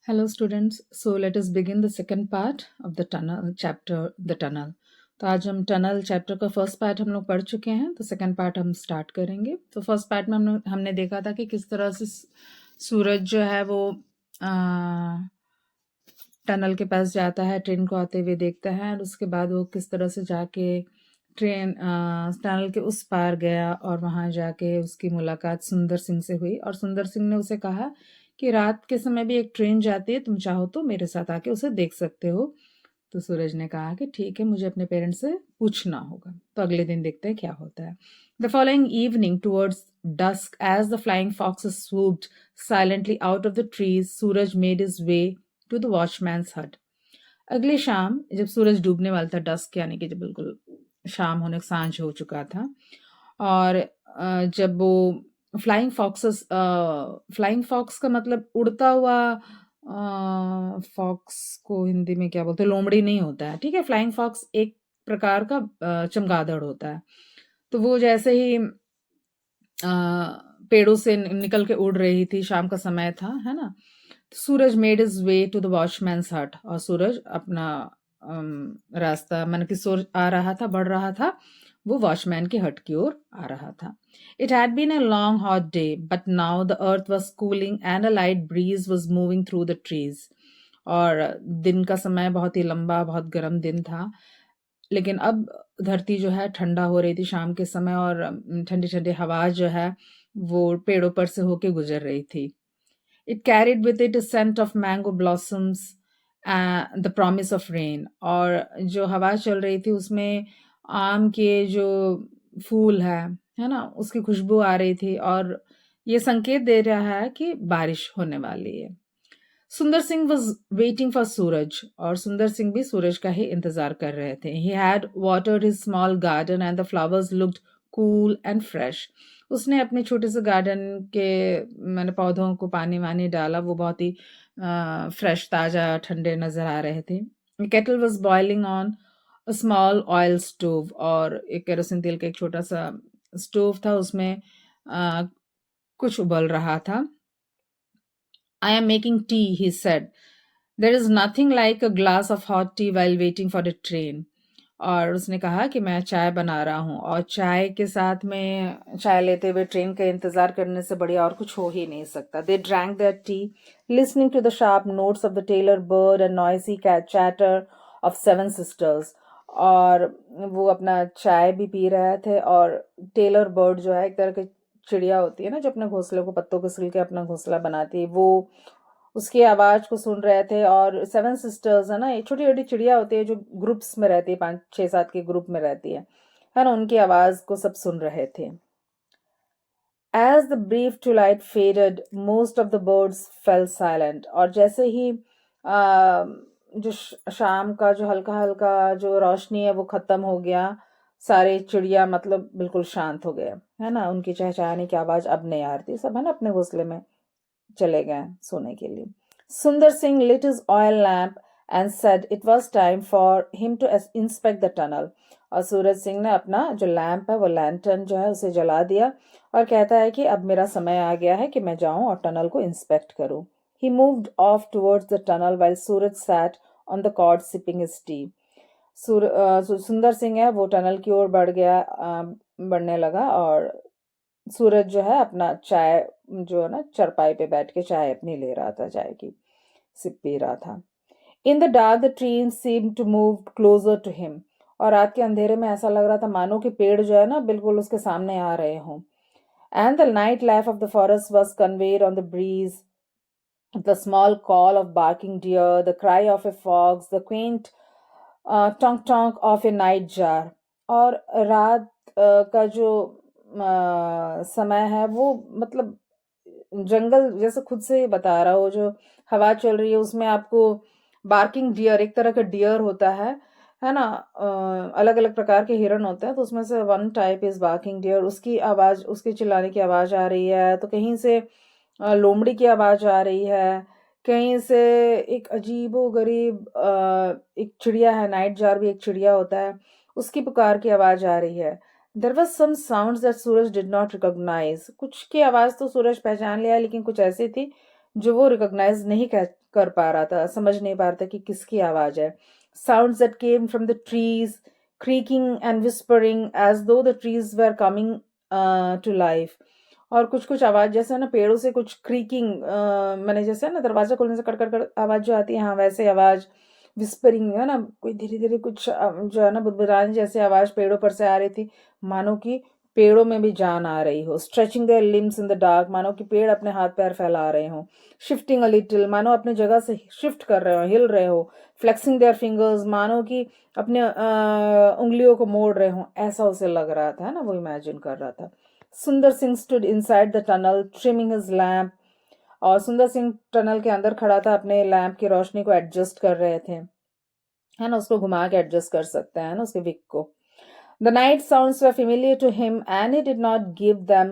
Hello students, so let us begin the second part of the tunnel chapter, the tunnel. तो आज हम tunnel chapter का first part हम लोग पढ़ चुके हैं, तो सेकंड पार्ट हम स्टार्ट करेंगे। तो फर्स्ट पार्ट में हमने देखा था कि किस तरह से सूरज जो है वो टनल के पास जाता है, ट्रेन को आते हुए देखता है, और उसके बाद वो किस तरह से जाके ट्रेन टनल के उस पार गया और वहाँ जाके उसकी मुलाकात सुंदर सिंह से हुई, और सुंदर सिंह ने उसे कहा कि रात के समय भी एक ट्रेन जाती है, तुम चाहो तो मेरे साथ आके उसे देख सकते हो। तो सूरज ने कहा कि ठीक है, मुझे अपने पेरेंट्स से पूछना होगा। तो अगले दिन देखते हैं क्या होता है। The following evening towards dusk, as the flying foxes swooped silently out of the trees, Suraj made his way to the watchman's hut. अगली शाम जब सूरज डूबने वाला था, डस्क यानी कि जब बिल्कुल शाम होने सांझ हो चुका था, और जब वो फ्लाइंग फॉक्स का मतलब उड़ता हुआ फॉक्स को हिंदी में क्या बोलते हैं, लोमड़ी नहीं होता है, ठीक है। फ्लाइंग फॉक्स एक प्रकार का चमगादड़ होता है। तो वो जैसे ही पेड़ों से निकल के उड़ रही थी, शाम का समय था, है ना। Suraj made his way to the watchman's hut, और सूरज अपना रास्ता मन की सोर आ रहा था, बढ़ रहा था, वो वॉचमैन की हट की ओर आ रहा था। It had been a long hot day, but now the earth was cooling and a light breeze was moving through the trees. और दिन का समय बहुत ही लंबा, बहुत गर्म दिन था, लेकिन अब धरती जो है ठंडा हो रही थी शाम के समय, और ठंडी ठंडी हवा जो है वो पेड़ों पर से होके गुजर रही थी। It carried with it a scent of mango blossoms and the promise of rain. और जो हवा चल रही थी उसमें आम के जो फूल है ना, उसकी खुशबू आ रही थी, और ये संकेत दे रहा है कि बारिश होने वाली है। सुंदर सिंह वॉज वेटिंग फॉर सूरज, और सुंदर सिंह भी सूरज का ही इंतजार कर रहे थे। He had watered his small garden and the flowers looked cool and fresh. उसने अपने छोटे से गार्डन के मैंने पौधों को पानी वानी डाला, वो बहुत ही फ्रेश, ताज़ा, ठंडे नजर आ रहे थे। Kettle was boiling on a small oil stove, और एक केरोसिन तेल का एक छोटा सा स्टोव था, उसमें कुछ उबल रहा था। I am making tea, he said. There is nothing like a glass of hot tea while waiting for a train. और उसने कहा कि मैं चाय बना रहा हूँ, और चाय के साथ में चाय लेते हुए ट्रेन का इंतजार करने से बढ़िया और कुछ हो ही नहीं सकता। They drank their tea, listening to the sharp notes of the tailor bird and noisy chatter of seven sisters. और वो अपना चाय भी पी रहे थे, और टेलर बर्ड जो है एक तरह की चिड़िया होती है ना, जो अपने घोंसले को पत्तों को सिल के अपना घोंसला बनाती है, वो उसकी आवाज को सुन रहे थे। और सेवन सिस्टर्स है ना, ये छोटी छोटी चिड़िया होती है जो ग्रुप्स में रहती है, 5 6 7 के ग्रुप में रहती है ना, उनकी आवाज को सब सुन रहे थे। As the brief twilight faded, most of the birds fell silent. और जैसे ही जो शाम का जो हल्का हल्का जो रोशनी है वो खत्म हो गया, सारे चिड़िया मतलब बिल्कुल शांत हो गए, है ना। उनकी चहचहाने की आवाज अब नहीं आ रही थी, सब है ना अपने घोंसले में चले गए सोने के लिए। सुंदर Singh lit his oil lamp and said it was time for him to inspect the tunnel. और सूरज सिंह ने अपना जो लैंप है, वो लैंटर्न जो है उसे जला दिया, और कहता है कि अब मेरा समय आ गया है कि मैं जाऊं और टनल को इंस्पेक्ट करूं। He moved off towards the tunnel while Suraj sat on the cot sipping his tea. सुंदर सिंह है वो टनल की ओर बढ़ने लगा, और सूरज जो है अपना चाय जो है ना चरपाई पे बैठ के चाय अपनी ले रहा था, चाय की सिप पी रहा था। इन the dark the tree seemed to move closer to him. और रात के अंधेरे में ऐसा लग रहा था मानो कि पेड़ जो है ना बिल्कुल उसके सामने आ रहे हों। And the night life of the forest was conveyed on the breeze, the small call of barking deer, the cry of a fox, the quaint Tonk Tonk of A night jar. और रात का जो समय है वो मतलब जंगल जैसे खुद से ही बता रहा हो, जो हवा चल रही है उसमें आपको बार्किंग डियर, एक तरह का डियर होता है ना, अलग अलग प्रकार के हिरन होते हैं, तो उसमें से one type is barking deer, उसकी आवाज, उसके चिल्लाने की आवाज आ रही है। तो कहीं से लोमड़ी की आवाज आ रही है, कहीं से एक अजीबो-गरीब एक चिड़िया है, नाइट जार भी एक चिड़िया होता है, उसकी पुकार की आवाज़ आ रही है। There was some sounds that Suraj did not recognise. कुछ की आवाज़ तो सूरज पहचान लिया, लेकिन कुछ ऐसी थी जो वो रिकॉग्नाइज नहीं कर पा रहा था, समझ नहीं पा रहा था कि किसकी आवाज है. Sounds that came from the trees, creaking and whispering as though the trees were coming to life. और कुछ कुछ आवाज जैसे ना पेड़ों से कुछ क्रीकिंग, मैंने जैसे ना दरवाजा खोलने से कड़ कड़ कड़ आवाज जो आती है, हाँ वैसे आवाज. विस्परिंग है ना, कोई धीरे धीरे कुछ जो है ना बुदबुदाने जैसे आवाज पेड़ों पर से आ रही थी, मानो कि पेड़ों में भी जान आ रही हो. Stretching their limbs in the dark, मानो कि पेड़ अपने हाथ पैर फैला रहे हो. शिफ्टिंग अ लिटिल, मानो अपने जगह से शिफ्ट कर रहे हो, हिल रहे हो. फ्लेक्सिंग देयर फिंगर्स, मानो कि अपने उंगलियों को मोड़ रहे हो, ऐसा उसे लग रहा था, है ना, वो इमेजिन कर रहा था. सुंदर Singh stood inside the tunnel trimming his lamp. और सुंदर सिंह टनल के अंदर खड़ा था, अपने लैंप की रोशनी को एडजस्ट कर रहे थे, है ना, उसको घुमा के एडजस्ट कर सकते हैं ना उसके विक को. The night sounds were familiar to him and he did not give them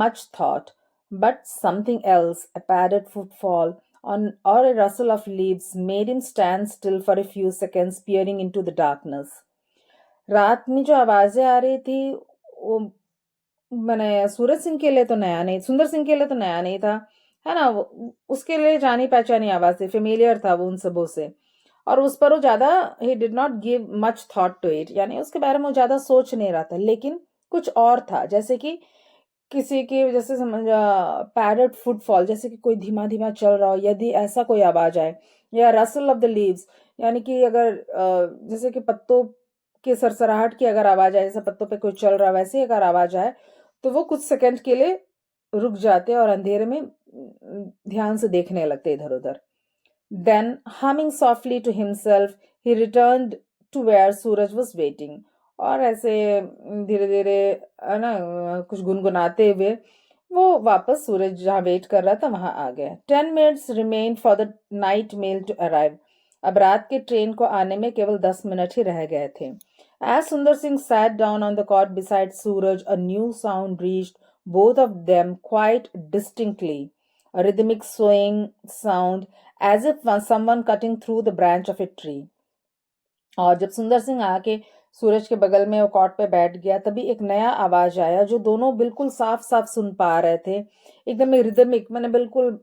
much thought, but something else, a padded footfall on or a rustle of leaves, made him stand still for a few seconds, peering into the darkness. रात में जो आवाजें आ रही थी, वो मैंने सूरज सिंह के लिए तो नया नहीं, सुंदर सिंह के लिए तो नया नहीं था, है ना, उसके लिए जानी पहचानी आवाज थी, फेमिलियर था वो उन सबों से. और उस पर वो ज्यादा ही did not give much thought to it, यानी उसके बारे में वो ज्यादा सोच नहीं रहा था. लेकिन कुछ और था, जैसे कि किसी की जैसे समझ पैडेड फुटफॉल, जैसे कि कोई धीमा धीमा चल रहा हो, यदि ऐसा कोई आवाज आए, या रसल ऑफ द लीव्स, यानी कि अगर जैसे कि पत्तों के सरसराहट की अगर आवाज आए, जैसे पत्तों पे कोई चल रहा है वैसे अगर आवाज आए, तो वो कुछ सेकंड के लिए रुक जाते और अंधेरे में ध्यान से देखने लगते इधर उधर. Then, humming softly to himself, he returned to where Suraj was waiting. और ऐसे धीरे धीरे है ना कुछ गुनगुनाते हुए वो वापस सूरज जहाँ वेट कर रहा था वहां आ गया. 10 minutes remained for the night mail to arrive. अब रात के ट्रेन को आने में केवल 10 मिनट ही रह गए थे. As Sundar Singh sat down on the cot beside Suraj, a new sound reached both of them quite distinctly. A rhythmic swaying sound as if someone cutting through the branch of a tree. और जब सुंदर सिंह आके सूरज के बगल में वो cot पे बैठ गया, तभी एक नया आवाज आया जो दोनों बिल्कुल साफ साफ सुन पा रहे थे. एकदम रिदमिक, मैंने बिल्कुल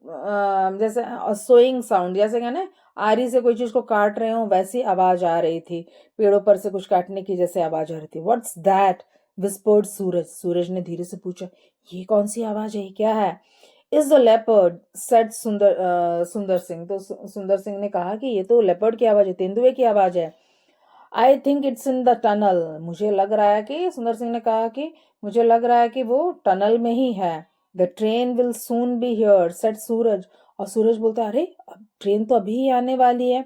जैसे सोइंग साउंड, जैसे कहने आरी से कोई चीज को काट रहे हो वैसी आवाज आ रही थी, पेड़ों पर से कुछ काटने की जैसे आवाज आ रही थी. व्हाट्स दैट, विस्पर्ड सूरज. सूरज ने धीरे से पूछा, ये कौन सी आवाज है, क्या है? इज द लेपर्ड, सेड सुंदर सिंह. तो सुंदर सिंह ने कहा कि ये तो लेपर्ड की आवाज है, तेंदुए की आवाज है. I think it's in the tunnel. मुझे लग रहा है कि, सुंदर सिंह ने कहा कि मुझे लग रहा है कि वो टनल में ही है. The train will soon be here, said Suraj. और सूरज बोलता, अरे अब ट्रेन तो अभी ही आने वाली है.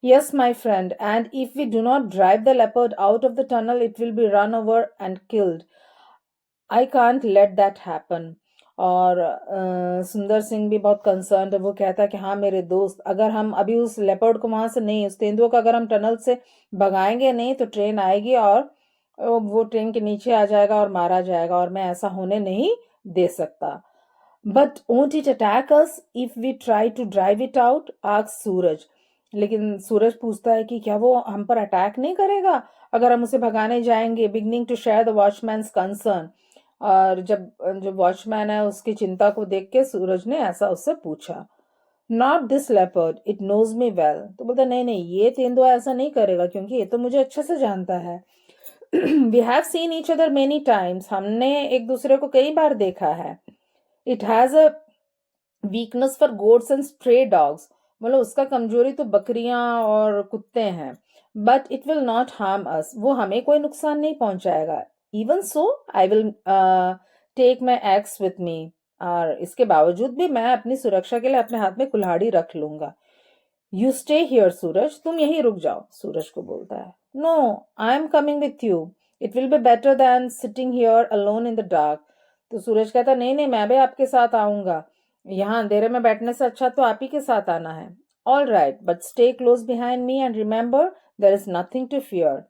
Yes my friend, and if we do not drive the leopard out of the tunnel it will be run over and killed. I can't let that happen. और सुंदर सिंह भी बहुत कंसर्न है. वो कहता है कि हाँ मेरे दोस्त, अगर हम अभी उस लेपर्ड को वहां से नहीं, उस तेंदुए को अगर हम टनल से भगाएंगे नहीं तो ट्रेन आएगी और वो ट्रेन के नीचे आ जाएगा और मारा जाएगा, और मैं ऐसा होने नहीं दे सकता. But won't it attack us if we try to drive it out, asked Suraj. लेकिन सूरज पूछता है कि क्या वो हम पर अटैक नहीं करेगा अगर हम उसे भगाने जाएंगे. Beginning to share the watchman's concern. और जब जो वॉचमैन है उसकी चिंता को देख के सूरज ने ऐसा उससे पूछा. Not this leopard, it knows me well. तो बोलता नहीं नहीं, ये तेंदुआ ऐसा नहीं करेगा क्योंकि ये तो मुझे अच्छे से जानता है. We have seen each other many times, हमने एक दूसरे को कई बार देखा है. It has a weakness for goats and stray dogs. मतलब उसका कमजोरी तो बकरियां और कुत्ते हैं. But it will not harm us, वो हमें कोई नुकसान नहीं पहुंचाएगा. Even so I will take my axe with me. और इसके बावजूद भी मैं अपनी सुरक्षा के लिए अपने हाथ में कुल्हाड़ी रख लूंगा. यू स्टे हियर सूरज, तुम यहीं रुक जाओ, सूरज को बोलता है. No, I am coming with you. It will be better than sitting here alone in the dark. तो सूरज कहता नहीं नहीं, मैं भी आपके साथ आऊंगा, यहाँ अंधेरे में बैठने से अच्छा तो आप ही के साथ आना है. All right, but stay close behind me and remember there is nothing to fear.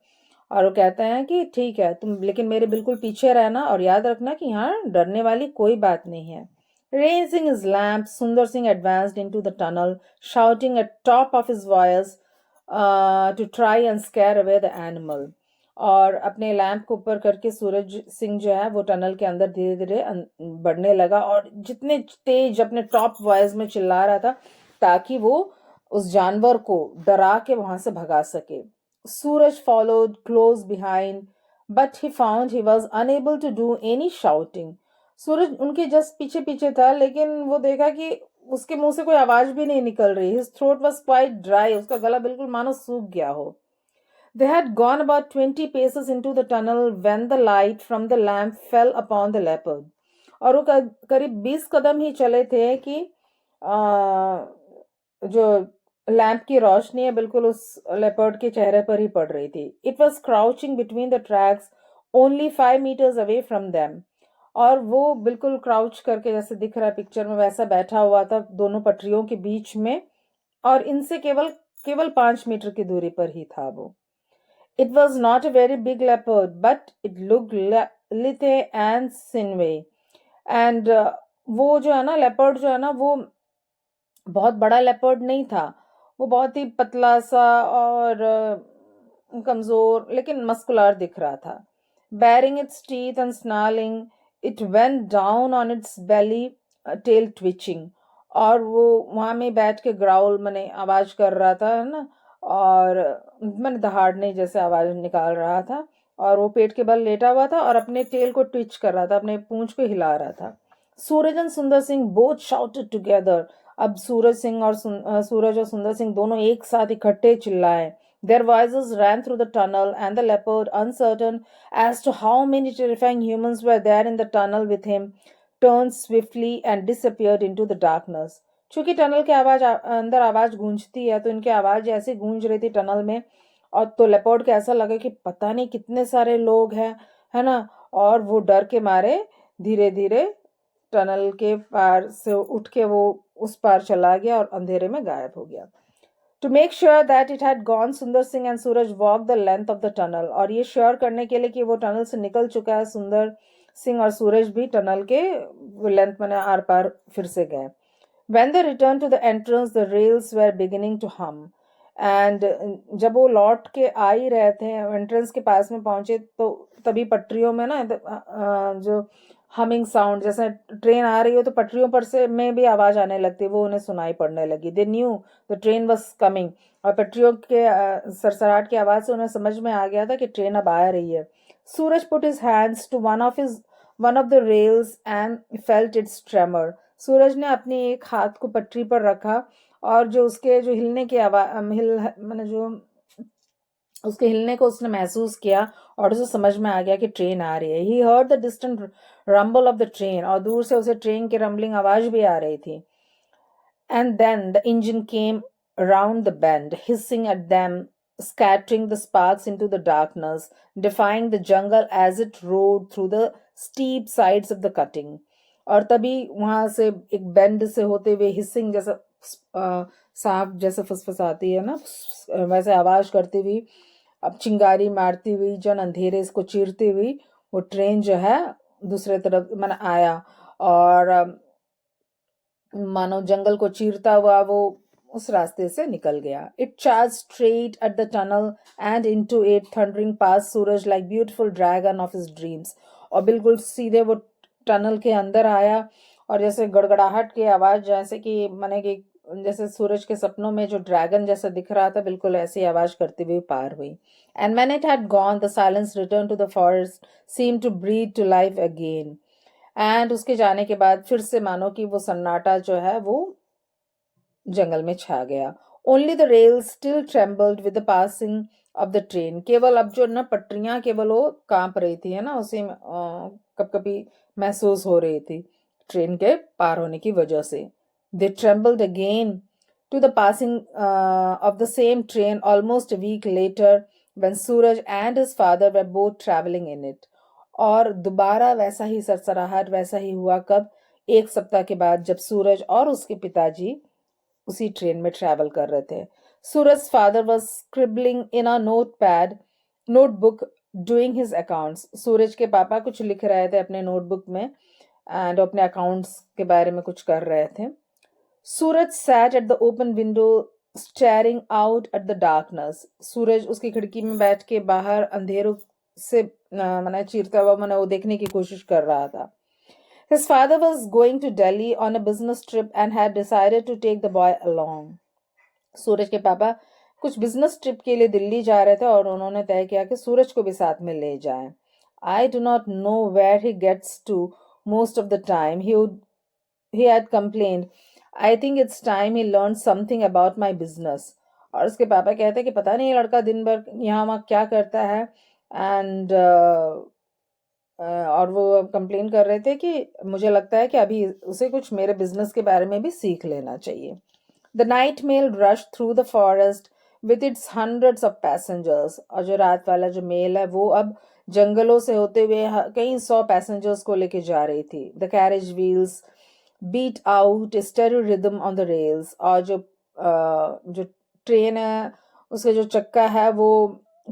और वो कहते हैं कि ठीक है तुम, लेकिन मेरे बिल्कुल पीछे रहना और याद रखना कि यहाँ डरने वाली कोई बात नहीं है. Raising his lamp, Sundar Singh advanced into the tunnel, shouting at top of his voice to try and scare away the animal. और अपने लैंप को ऊपर करके सूरज सिंह जो है वो टनल के अंदर धीरे धीरे बढ़ने लगा और जितने तेज अपने टॉप वॉइस में चिल्ला रहा था ताकि वो उस जानवर को डरा के वहां से भगा सके. Suraj followed close behind but he found he was unable to do any shouting. Suraj उनके जस्ट पीछे पीछे था लेकिन वो देखा कि उसके मुंह से कोई आवाज भी नहीं निकल रही. His throat was quite dry. उसका गला बिल्कुल मानो सूख गया हो. They had gone about 20 paces into the tunnel when the light from the lamp fell upon the leopard. और वो करीब 20 कदम ही चले थे कि जो लैंप की रोशनी है बिल्कुल उस लेपर्ड के चेहरे पर ही पड़ रही थी. It was crouching between the tracks only 5 meters away from them. और वो बिल्कुल क्राउच करके जैसे दिख रहा है पिक्चर में वैसा बैठा हुआ था दोनों पटरियों के बीच में और इनसे केवल केवल 5 मीटर की दूरी पर ही था वो. It was not a very big leopard, but it looked lithe and sinewy. And वो जो है ना लेपर्ड जो है ना वो बहुत बड़ा लेपर्ड नहीं था. वो बहुत ही पतला सा और कमजोर लेकिन मस्कुलर दिख रहा था. Baring its teeth and snarling, it went down on its belly, tail twitching. और वो वहां में बैठ के ग्राउल मैंने आवाज कर रहा था है ना और मैंने दहाड़ने जैसे आवाज निकाल रहा था और वो पेट के बल लेटा हुआ था और अपने टेल को ट्विच कर रहा था अपने पूंछ को हिला रहा था. सूरज एंड सुंदर सिंह बोथ शाउटेड टुगेदर. अब सूरज और सुंदर सिंह दोनों एक साथ इकट्ठे चिल्लाए. Their voices ran through the tunnel, and the leopard, uncertain as to how many terrifying humans were there in the tunnel with him, turned swiftly and disappeared into the darkness. चूंकि tunnel के अंदर आवाज गूंजती है तो इनकी आवाज ऐसे गूंज रही थी टनल में और तो लेपर्ड को ऐसा लगा कि पता नहीं कितने सारे लोग हैं है ना और वो डर के मारे धीरे धीरे टनल के पार से उठ के वो उस पार चला गया और अंधेरे में गायब हो गया. To make sure that it had gone, सुंदर Singh and Suraj walked the length of the tunnel. और ये श्योर करने के लिए कि वो टनल से निकल चुका है सुंदर सिंह और सूरज भी टनल के लेंथ में आर पार फिर से गए. When they returned to the entrance, the rails were beginning to hum. And जब वो लौट के आ ही रहे थे एंट्रेंस के पास में पहुंचे तो तभी पटरियों में ना जो हमिंग साउंड जैसे ट्रेन आ रही हो तो पटरियों पर से में भी आवाज आने लगती वो उन्हें सुनाई पड़ने लगी. They knew the train was coming. और पटरियों के सरसराट की आवाज से उन्हें समझ में आ गया था कि ट्रेन अब आ रही है. Suraj put his hands to one of the rails and felt its tremor. Suraj ने अपने एक हाथ को पटरी पर रखा और जो उसके जो हिलने की आवाज मैंने जो उसके हिलने को उसने महसूस किया और उसे समझ में आ गया कि ट्रेन आ रही है. He heard the distant rumble of the train. और दूर से उसे ट्रेन की रंबलिंग आवाज भी आ रही थी. And then the engine came round the bend, hissing at them, scattering the sparks into the darkness, defying the jungle as it roared through the steep sides of the cutting. और तभी वहां से एक बेंड से होते हुए hissing जैसा सांप जैसे फुसफुसाती है ना वैसे आवाज करती हुई अब चिंगारी मारती हुई जन अंधेरे इसको चीरती हुई वो ट्रेन जो है दूसरे तरफ मैंने आया और मानो जंगल को चीरता हुआ वो उस रास्ते से निकल गया. It charge straight at the tunnel and into it thundering pass Suraj like beautiful dragon of his dreams. और बिल्कुल सीधे वो टनल के अंदर आया और जैसे गड़गड़ाहट की आवाज जैसे कि माने कि जैसे सूरज के सपनों में जो ड्रैगन जैसा दिख रहा था बिल्कुल ऐसी आवाज करती हुई पार हुई. And when it had gone the silence return to the forest seem to breathe to life again. And उसके जाने के बाद फिर से मानो कि वो सन्नाटा जो है वो जंगल में छा गया. Only the rail still trembled with the passing of the train. केवल अब जो ना पटरियां केवल वो कांप रही थी है ना उसी में कब कभी महसूस हो रही थी ट्रेन के पार होने की वजह से. They trembled again to the passing of the same train almost a week later when Suraj and his father were both traveling in it. और दोबारा वैसा ही सरसराहट वैसा ही हुआ कब 1 सप्ताह के बाद जब सूरज और उसके पिताजी उसी ट्रेन में ट्रैवल कर रहे थे. Suraj father was scribbling in a notebook doing his accounts. Suraj के पापा कुछ लिख रहे थे अपने नोटबुक में एंड अपने अकाउंट्स के बारे में कुछ कर रहे थे. Suraj sat at the open window staring out at the darkness. सूरज उसकी खिड़की में बैठ के बाहर अंधेरों से मैंने चीरता हुआ मैंने वो देखने की कोशिश कर रहा था. His father was going to Delhi on a business trip and had decided to take the boy along. सूरज के पापा कुछ बिजनेस ट्रिप के लिए दिल्ली जा रहे थे और उन्होंने तय किया कि सूरज को भी साथ में ले जाएं. I do not know where he gets to most of the time. He had complained, I think it's time he learned something about my business. और उसके पापा कहते हैं कि पता नहीं ये लड़का दिन भर यहाँ वहाँ क्या करता है. एंड और वो कंप्लेन कर रहे थे कि मुझे लगता है कि अभी उसे कुछ मेरे बिजनेस के बारे में भी सीख लेना चाहिए. The night mail rushed through the forest with its hundreds of passengers. और जो रात वाला जो मेल है वो अब जंगलों से होते हुए कई 100 पैसेंजर्स को लेके जा रही थी. The carriage wheels beat out a stereo rhythm on the rails. और जो ट्रेन है उसके जो चक्का है वो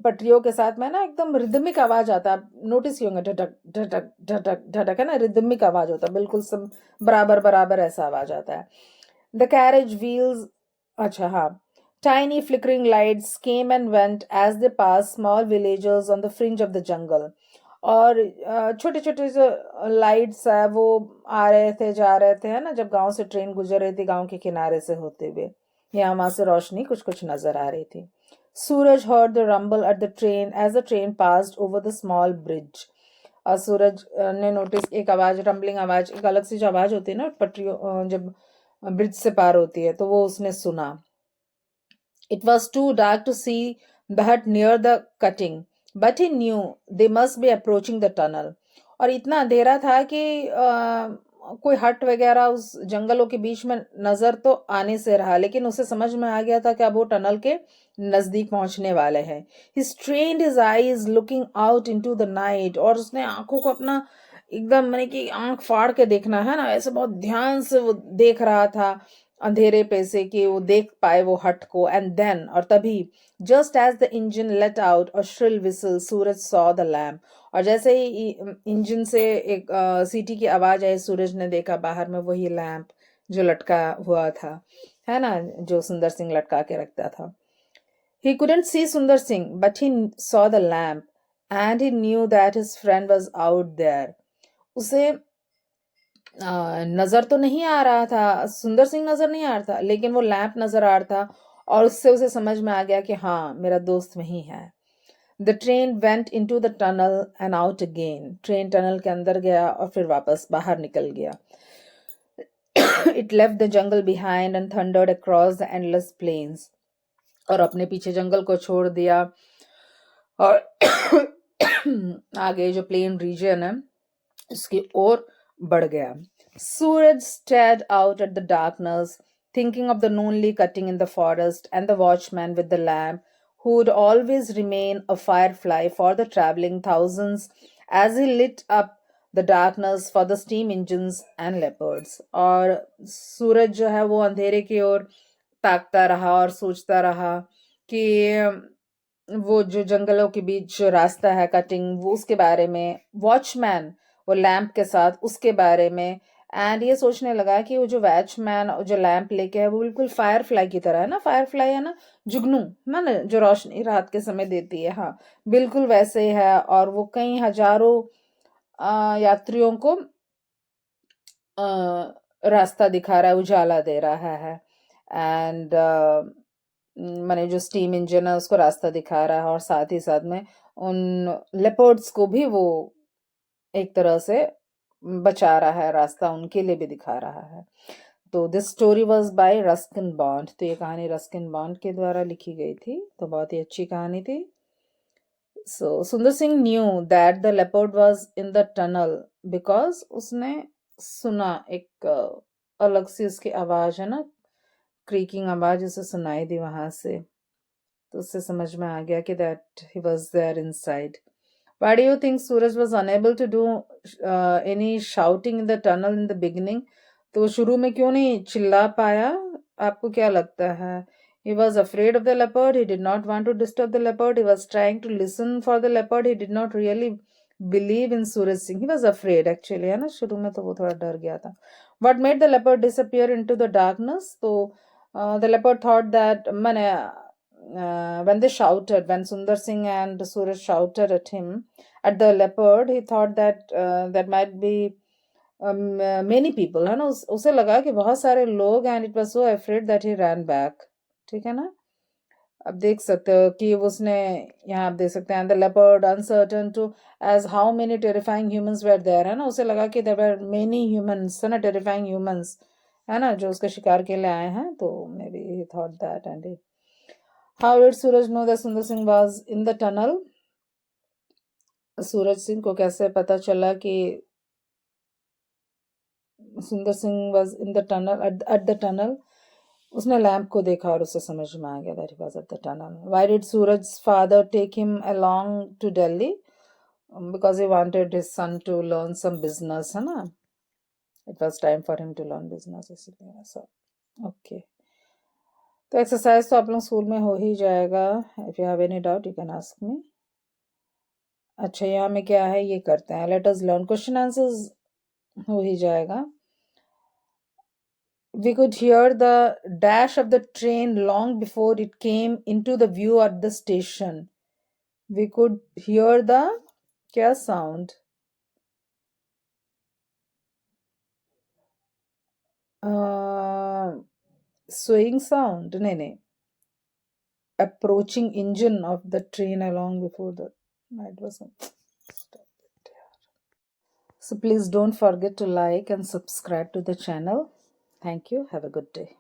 पटरियों के साथ में ना एकदम रिदमिक आवाज आता है. नोटिस किए होंगे, ढटक ढटक ढटक ढटक है ना, रिदमिक आवाज होता है, बिल्कुल सब बराबर बराबर ऐसा आवाज आता है. The carriage wheels, अच्छा हाँ, tiny flickering lights came and went as they passed small villagers on the fringe of the jungle. और छोटे छोटे जो लाइट्स है वो आ रहे थे जा रहे थे, है ना, जब गांव से ट्रेन गुजर रही थी गांव के किनारे से होते हुए, यहाँ वहां से रोशनी कुछ कुछ नजर आ रही थी. सूरज heard the rumble at the train as the train passed over the small bridge. और सूरज ने नोटिस एक आवाज, रंबलिंग आवाज, एक अलग सी जो आवाज होती है ना पटरियों जब ब्रिज से पार होती है, तो वो उसने सुना. It was too dark to see the hut near the cutting, but he knew they must be approaching the tunnel. और इतना अंधेरा था कि कोई हट वगैरह उस जंगलों के बीच में नजर तो आने से रहा, लेकिन उसे समझ में आ गया था कि अब वो टनल के नजदीक पहुंचने वाले हैं. He strained his eyes looking out into the night. और उसने आंखों को अपना एकदम मैंने कि आंख फाड़ के देखना है ना, ऐसे बहुत ध्यान से वो देख रहा था अंधेरे पे से कि वो देख पाए वो हट को. एंड देन, और तभी, just as the engine let out a shrill whistle, Suraj saw the lamp. और जैसे ही इंजन से एक सीटी की आवाज आई, सूरज ने देखा बाहर में वही लैंप जो लटका हुआ था, है ना, जो सुंदर सिंह लटका के रखता था. He couldn't see Sundar Singh, but he saw the lamp, and he knew that his friend was out there. उसे नजर तो नहीं आ रहा था, सुंदर सिंह नजर नहीं आ रहा था, लेकिन वो लैंप नजर आ रहा था और उससे उसे समझ में आ गया कि हाँ, मेरा दोस्त वहीं है. The train went into the tunnel and out again. Train tunnel के अंदर गया और फिर वापस बाहर निकल गया. It left the jungle behind and thundered across the endless plains. और अपने पीछे जंगल को छोड़ दिया और आगे जो प्लेन रीजन है उसकी ओर बढ़ गया. Suraj stared out at the darkness, thinking of the lonely cutting in the forest and the watchman with the lamp, who would always remain a firefly for the traveling thousands as he lit up the darkness for the steam engines and leopards. और सूरज जो है वो अंधेरे की ओर ताकता रहा और सोचता रहा कि वो जो जंगलों के बीच जो रास्ता है कटिंग, वो उसके बारे में, वॉचमैन वो लैंप के साथ उसके बारे में. एंड ये सोचने लगा कि वो जो वॉचमैन जो लैंप लेके है वो बिल्कुल फायरफ्लाई की तरह है ना. फायरफ्लाई है ना, जुगनू है ना, जो रोशनी रात के समय देती है, हाँ बिल्कुल वैसे ही है. और वो कई हजारों यात्रियों को रास्ता दिखा रहा है, उजाला दे रहा है. एंड मैंने जो स्टीम इंजन है उसको रास्ता दिखा रहा है और साथ ही साथ में उन लेपर्ड्स को भी वो एक तरह से बचा रहा है, रास्ता उनके लिए भी दिखा रहा है. तो this story was by Ruskin bond. तो ये कहानी रस्किन बॉन्ड के द्वारा लिखी गई थी, तो बहुत ही अच्छी कहानी थी. सो सुंदर Singh knew that the leopard was in the tunnel because उसने सुना एक अलग सी उसकी आवाज है ना, क्रीकिंग आवाज उसे सुनाई दी वहां से, तो उससे समझ में आ गया कि that he was there inside. Why do you think Suraj was unable to do any shouting in the tunnel in the beginning? तो शुरू में क्यों नहीं चिल्ला पाया, आपको क्या लगता है? He was afraid of the leopard. He did not want to disturb the leopard. He was trying to listen for the leopard. He did not really believe in Suraj Singh. He was afraid actually, है ना, शुरू में तो वो थोड़ा डर गया था. What made the leopard disappear into the darkness? तो The leopard thought that when they shouted, when Sundar Singh and Suraj shouted at him, at the leopard, he thought that there might be many people, है ना, उसे लगा कि बहुत सारे लोग, and it was so afraid that he ran back. ठीक है ना? आप देख सकते हो कि उसने, यहाँ आप देख सकते हैं, the leopard uncertain to as how many terrifying humans were there, है ना, उसे लगा कि there were many humans, है ना, terrifying humans, है ना, जो उसके शिकार के लिए आए हैं, तो maybe he thought that. And how did Suraj know that Sundar Singh was in the tunnel? Suraj Singh को कैसे पता चला कि सुंदर Singh was in the tunnel, at the tunnel? उसने लैंप को देखा और उसे समझ में आ गया that he was at the tunnel. Why did Suraj's father take him along to Delhi? Because he wanted his son to learn some business, है ना? It was time for him to learn business, इसलिए ऐसा. Okay. तो exercise तो आप लोग school में हो ही जाएगा. If you have any doubt, you can ask me. अच्छा, यहाँ में क्या है ये करते हैं. Let us learn. Question answers हो ही जाएगा. We could hear the dash of the train long before it came into the view at the station. We could hear the क्या sound? Swaying sound. नहीं. Approaching engine of the train along before the. It was. Stop it. So please don't forget to like and subscribe to the channel. Thank you. Have a good day.